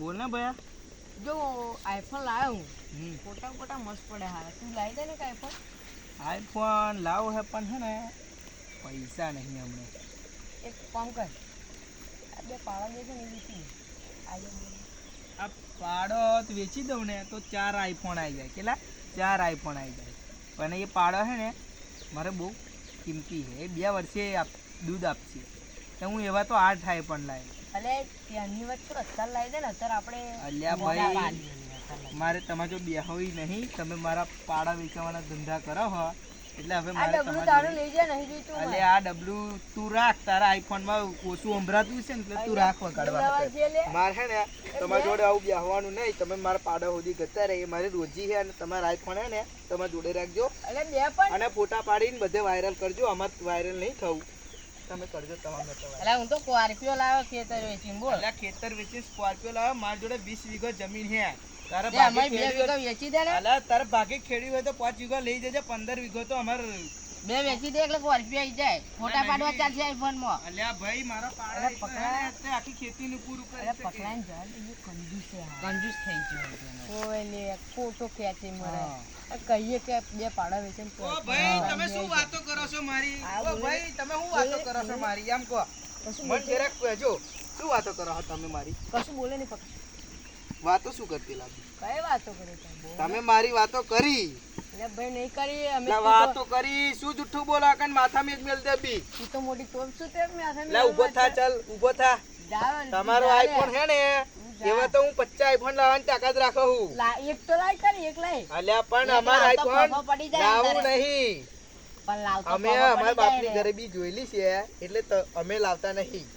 બોલ ને ભયા. જો આઈફોન લાવ્યો હું, ફોટા ફોટા મસ્ત પડે હારા. તું લાવી દે ને કે આઈફોન? આઈફોન લાવો હે પણ હે ને પૈસા નહીં હમણે. એક કામ કર, આ બે પાડા દે છે ને એ વેચી દે. આજે આ પાડો વેચી દઉં ને તો 4 આઈફોન આવી જાય. કેટલા? 4 આઈફોન આવી જાય. પણ એ પાડો હે ને મારે બહુ કિંમતી છે. એ 2 વર્ષે દૂધ આપશે. તો હું એવા તો 8 આઈફોન લાવી. અલે ત્યાંની વાત તો અત્યારે લાવી દે ને. અત્યારે આપણે અલ્યા ભાઈ મારે તમારે જો બેહોઈ નહીં. તમે મારા પાડા વેચવાના ધંધા કરો હો એટલે હવે મારે ડબલું તારું લઈ જા, નહીં જોઈતું. અલે આ ડબલું તું રાખ. તારા આઈફોનમાં ઓછું સંભળાતું છે ને એટલે તું રાખ વગાડવા. મારે હે ને તમારી જોડે આવું બેહવાનું નહીં. તમે મારા પાડા સુધી કરતા રહે. એ મારી રોજી છે અને તમારા આઈફોન હે ને તમારા જોડે રાખજો. અલે બે પણ અને ફોટા પાડીને બધે વાયરલ કરજો. અમાર વાયરલ નહીં થવું. તમે કરજો તમારે તો. અલે હું તો સ્કોર્પિયો લાવ્યો ખેતર વેચીને. બોલ. અલ્યા ખેતર વેચીને સ્કોર્પિયો લાવ્યો. મારી જોડે 20 વીઘો જમીન છે. તારા બે ભાગે વીઘો વેચી દે ને. અલ્યા તારા ભાગે ખેડી હોય તો 5 વીઘો લઈ જજે. 15 વીઘો તો અમાર બે વેચી દે એટલે સ્કોર્પિયો આવી જાય. ફોટા પાડવા ચાલશે આઈફોન માં. અલ્યા ભાઈ મારા પાડા પકડાય એટલે આખી ખેતીનું પૂરું કરી શકે. પકડાઈને જા, એ કંજૂસ છે. કંજૂસ થઈ ગયો. ઓય લે ફોટો ખેંચી મરે. કહીએ કે બે પાડા વેચે ને. ઓ ભાઈ તમે શું વાતો કરો છો મારી? ઓ ભાઈ તમે શું વાતો કરો છો મારી? એમ કહો. મન જરાક કહેજો. શું વાતો કરો છો તમે મારી? કશું બોલે નહીં. પકડ. વાતો શું કરતી લાગી? કઈ વાતો કરે તમે મારી વાતો કરી. એટલે ભાઈ નહીં કરી અમે. લા વાતો કરી. શું જુઠ્ઠું બોલા કન માથા મેં મેલ દે બી. તું તો મોટી તોપ છું તે મે આથા લા ઊભો થા. ચાલ ઊભો થા. તમારો આઈફોન હે ને એવા તો હું 50 આઈફોન લાવવાની તાકાત રાખો હું. લા એક તો લાઈ કરી, એક લાઈ. અલ્યા પણ અમાર આઈફોન લાવું નહીં. પણ લાવ તો અમે અમારા બાપની ઘરે બી જોયેલી છે એટલે અમે લાવતા નહીં.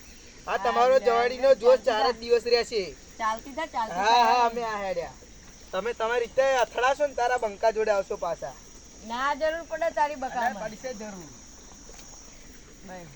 આ તમારો જવાડીનો જોશ 4 જ દિવસ રહેશે. ચાલતી થા ચાલતી. હા હા અમે આ હેડ્યા. તમે તમારી રીતે અથડાશો ને તારા બંકા જોડે આવશો પાછા. ના જરૂર પડે તારી બકા. પડશે જરૂર. ભાઈ